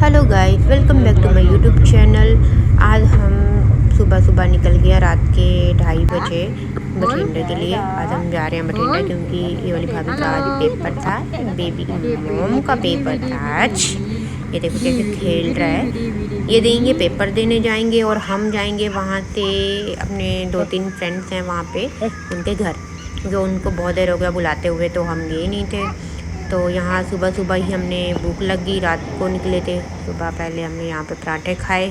Hello guys, welcome back to my YouTube channel. आज हम सुबह सुबह निकल गया रात के 2:30 बजे बठिंडा के लिए। आज हम जा रहे हैं बठिंडा क्योंकि ये वाली भाभी का आज पेपर था, बेबी की मोम का पेपर था आज। ये देखो कैसे खेल रहा है। ये देंगे, पेपर देने जाएंगे और हम जाएंगे वहाँ से। अपने 2-3 फ्रेंड्स हैं वहाँ पे, उनके घर, क्योंकि उनको बहुत देर हो गया बुलाते हुए, तो हम गए नहीं थे। तो यहाँ सुबह सुबह ही हमने भूख लगी, रात को निकले थे। सुबह पहले हमने यहाँ पे पराठे खाए,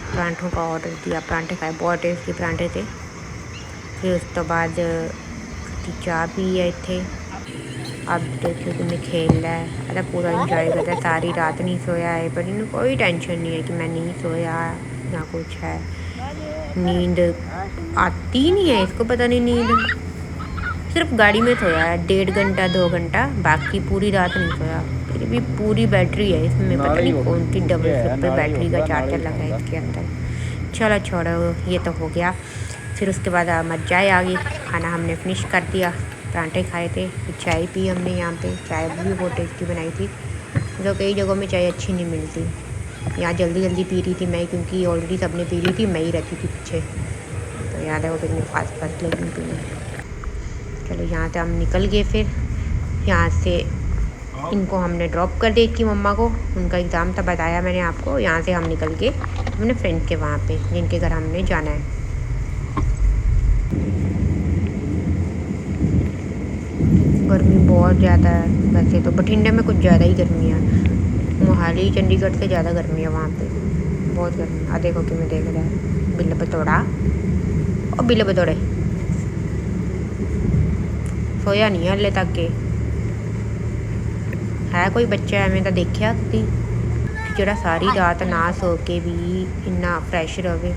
पराठों का ऑर्डर दिया, पराठे खाए, बहुत टेस्टी पराठे थे। फिर उस तो बाद चाय पिए थे। अब देखिए कि मैं खेल रहा है, अरे पूरा इंजॉय कर रहा है, सारी रात नहीं सोया है। पर इन्हें कोई टेंशन नहीं है कि मैं नहीं सोया या कुछ है। नींद आती नहीं है इसको, पता नहीं नींद। सिर्फ गाड़ी में सोया है 1.5 घंटा 2 घंटा, बाकी पूरी रात नहीं सोया। फिर भी पूरी बैटरी है इसमें, पता नहीं कौन सी डबल ट्रिपल बैटरी का चार्जर लगा है इसके अंदर। चलो छोड़ो, ये तो हो गया। फिर उसके बाद मज़ा आ गई, खाना हमने फिनिश कर दिया, पराठे खाए थे, फिर चाय पी हमने। यहाँ पे चाय भी बहुत टेस्टी बनाई थी, जो कई जगहों में चाय अच्छी नहीं मिलती। यहाँ जल्दी जल्दी पी रही थी मैं, क्योंकि ऑलरेडी सबने पी ली थी, मैं ही रहती थी पीछे। तो याद है वो कितनी फास्ट फास्ट लगी पीने। चलो यहाँ से हम निकल गए। फिर यहाँ से इनको हमने ड्रॉप कर दी कि मम्मा को, उनका एग्ज़ाम था, बताया मैंने आपको। यहाँ से हम निकल गए अपने फ्रेंड के वहाँ पे, जिनके घर हमने जाना है। गर्मी बहुत ज़्यादा है, वैसे तो बठिंडा में कुछ ज़्यादा ही गर्मी है। मोहाली चंडीगढ़ से ज़्यादा गर्मी है वहाँ पे, बहुत गर्मी। आ देखो कि मैं देख रहा है बिल्ला बतौड़ा और बिल्ला बतौड़े सोया नहीं है हल्ले तक के। है कोई बच्चा एवें तो देखिया तुसी जोड़ा सारी रात ना सो के भी इन्ना फ्रैश रहे,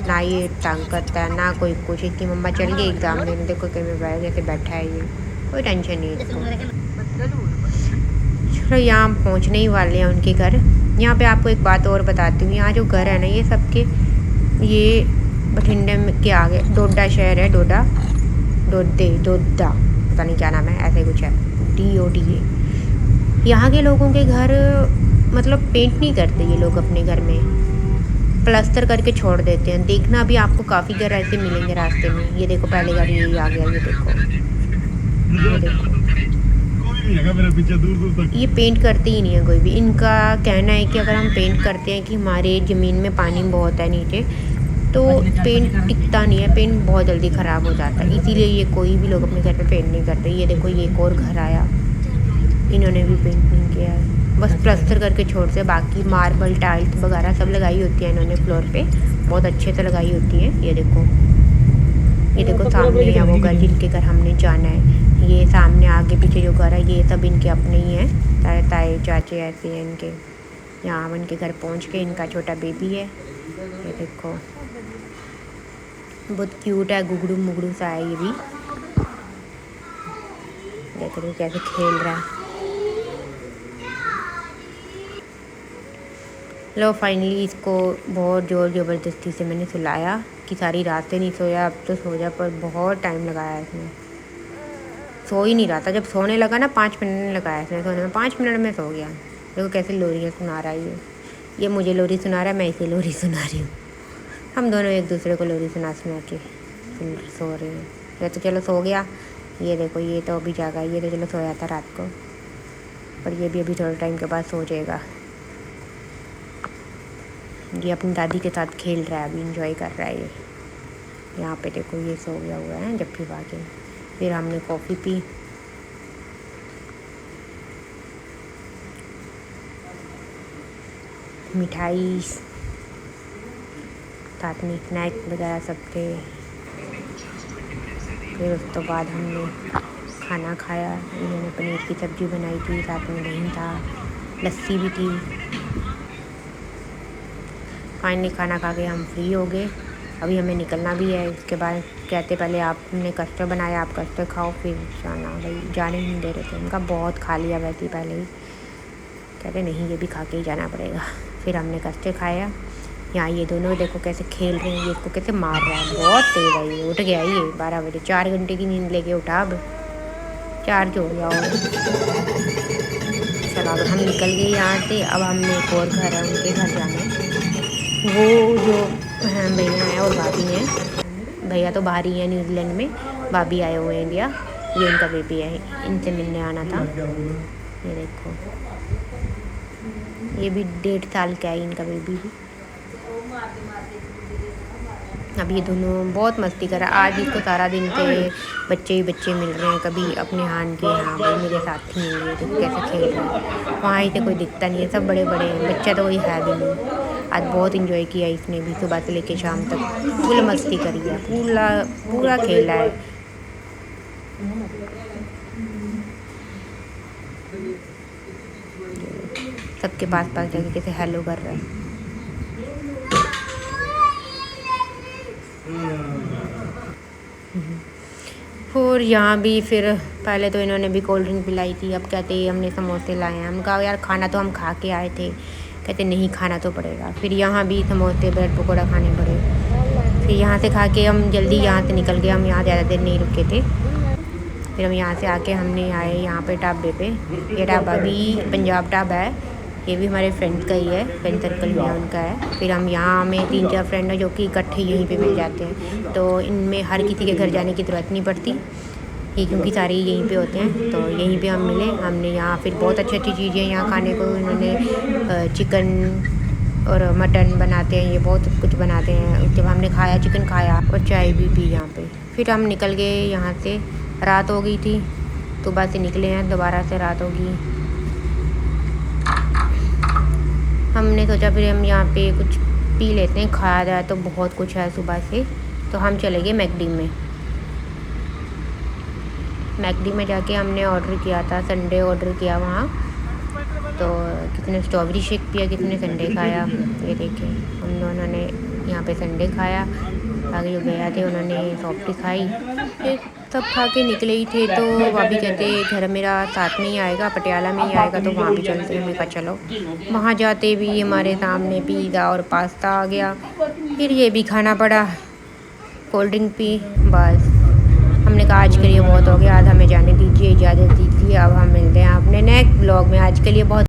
ना ये तंग करता है ना कोई कुछ। इसकी मम्मा चल गई एग्ज़ाम देने, देखो कि मैं जैसे बैठा है, ये कोई टेंशन नहीं है इसको। चलो यहाँ पहुँचने ही वाले हैं उनके घर। यहाँ पे आपको एक बात और बताती हूँ, यहाँ जो घर है ना ये सबके, ये बठिंडे में के आगे डोडा शहर है, डोडा डोडा पता नहीं क्या नाम है, ऐसे कुछ है, DODA। यहाँ के लोगों के घर मतलब पेंट नहीं करते ये लोग अपने घर में, प्लास्टर करके छोड़ देते हैं। देखना भी आपको काफ़ी घर ऐसे मिलेंगे रास्ते में। ये देखो पहले गाड़ी यही आ गया, ये देखो, ये देखो, ये पेंट करते ही नहीं है कोई भी। इनका कहना है कि अगर हम पेंट करते हैं कि हमारे ज़मीन में पानी बहुत है नीचे, तो पेंट टिकता नहीं है, पेंट बहुत जल्दी ख़राब हो जाता है, इसीलिए ये कोई भी लोग अपने घर पे पेंट नहीं करते। ये देखो ये एक और घर आया, इन्होंने भी पेंट नहीं किया है, बस प्लास्टर करके छोड़ से। बाकी मार्बल टाइल्स वगैरह सब लगाई होती है इन्होंने फ्लोर पे, बहुत अच्छे से लगाई होती है। ये देखो, ये देखो सामने है वो घर जिनके घर हमने जाना है। ये सामने आगे पीछे जो घर है ये सब इनके अपने ही हैं, ताए ताए चाचे ऐसे हैं इनके। यहाँ हम इनके घर पहुँच के, इनका छोटा बेबी है, ये देखो बहुत क्यूट है, गुगड़ू मुगड़ू सा है ये भी। देख रहे हो कैसे खेल रहा है। लो फाइनली इसको बहुत ज़ोर ज़बरदस्ती से मैंने सुलाया कि सारी रात से नहीं सोया, अब तो सो जा, पर बहुत टाइम लगाया इसने, सो ही नहीं रहा था। जब सोने लगा ना 5 मिनट लगाया इसने सोने में, 5 मिनट में सो गया। देखो कैसे लोरियाँ सुना रहा है ये मुझे लोरी सुना रहा है, मैं इसे लोरी सुना रही हूँ। हम दोनों एक दूसरे को लोरी सुना सुना के सो रहे हैं। ये तो चलो सो गया, ये देखो ये तो अभी जागा, ये तो चलो सोया था रात को, पर ये भी अभी थोड़े टाइम के बाद सो जाएगा। ये अपनी दादी के साथ खेल रहा है, अभी इंजॉय कर रहा है ये। यहाँ पे देखो ये सो गया हुआ है जब भी भागे। फिर हमने कॉफ़ी पी, मिठाई, साथ में स्नैक वगैरह सब थे। फिर उस तो बाद हमने खाना खाया, इन्होंने पनीर की सब्ज़ी बनाई थी, साथ में दही था, लस्सी भी थी। फाइनली खाना खा के हम फ्री हो गए, अभी हमें निकलना भी है। इसके बाद कहते पहले आपने कस्टर्ड बनाया, आप कस्टर्ड खाओ फिर जाना, भाई जाने ही नहीं दे रहे थे। उनका बहुत खा लिया वैसे पहले ही, कहते नहीं ये भी खा के ही जाना पड़ेगा। फिर हमने कस्टर्ड खाया। यहाँ ये दोनों देखो कैसे खेल रहे हैं, ये इसको कैसे मार रहा है, बहुत तेज़ है ये। उठ गया ये 12 बजे, 4 घंटे की नींद लेके उठा, अब चार्ज हो गया। और अब हम निकल गए यहाँ से। अब हमने एक और घर है, उनके घर जाना है। वो जो भैया हैं और भाभी हैं, भैया तो बाहर ही हैं न्यूजीलैंड में, भाभी आए हुए हैं इंडिया। ये उनका बेबी है, इनसे मिलने आना था। ये देखो, ये भी 1.5 साल का है इनका बेबी भी। अब ये दोनों बहुत मस्ती कर रहा है। आज इसको सारा दिन के बच्चे ही बच्चे मिल रहे हैं, कभी अपने हान के यहाँ, भाई मेरे साथ ही मिल रहे हैं, तो कैसे खेल रहे हैं। वहाँ ही से कोई दिखता नहीं है, सब बड़े बड़े हैं, बच्चा तो कोई है भी नहीं। आज बहुत इंजॉय किया इसने भी, सुबह से लेके शाम तक फुल मस्ती करी है, पूरा खेला है। सबके पास जाके कैसे हेलो कर रहा है। और यहाँ भी फिर पहले तो इन्होंने भी कोल्ड ड्रिंक पिलाई थी, अब कहते हमने समोसे लाए हैं। हम कहा यार खाना तो हम खा के आए थे, कहते नहीं खाना तो पड़ेगा। फिर यहाँ भी समोसे ब्रेड पकौड़ा खाने पड़े। फिर यहाँ से खा के हम जल्दी यहाँ से निकल गए, हम यहाँ ज़्यादा देर नहीं रुके थे। फिर हम यहाँ से आके हमने आए यहाँ पे ढाबे पे। ये ढाबा भी पंजाब ढाबा है, ये भी हमारे फ्रेंड्स का ही है, फ्रेंड सर्कल में उनका है। फिर हम यहाँ में 3-4 फ्रेंड हैं जो कि इकट्ठे यहीं पे मिल जाते हैं, तो इनमें हर किसी के घर जाने की ज़रूरत नहीं पड़ती, ये क्योंकि सारे यहीं पे होते हैं। तो यहीं पे हम मिले, हमने यहाँ फिर बहुत अच्छी चीज़ें यहाँ खाने को, इन्होंने चिकन और मटन बनाते हैं, ये बहुत कुछ बनाते हैं। जब हमने खाया, चिकन खाया और चाय भी पी यहाँ पे। फिर हम निकल गए यहाँ से, रात हो गई थी, सुबह से निकले हैं, दोबारा से रात होगी। हमने सोचा फिर हम यहाँ पे कुछ पी लेते हैं, खाया जाए तो बहुत कुछ है सुबह से। तो हम चले गए मैकडी में। मैकडी में जाके हमने ऑर्डर किया था, संडे ऑर्डर किया वहाँ। तो किसी ने स्ट्रॉबेरी शेक पिया, किसी ने संडे खाया। ये देखें, हम दोनों ने यहाँ पे संडे खाया, आगे जो गया थे उन्होंने सॉफ्टी खाई। फिर सब खा के निकले ही थे, तो भाभी कहते घर मेरा साथ में ही आएगा, पटियाला में ही आएगा, तो वहाँ भी चलते हैं। मैं कहा चलो। वहाँ जाते भी हमारे सामने पिज़्ज़ा और पास्ता आ गया, फिर ये भी खाना पड़ा, कोल्ड ड्रिंक पी, बस। हमने कहा आज के लिए बहुत हो गया, आज हमें जाने दीजिए, इजाज़त दीजिए। अब हम मिलते हैं अपने नेक्स्ट ब्लॉग में। आज के लिए बहुत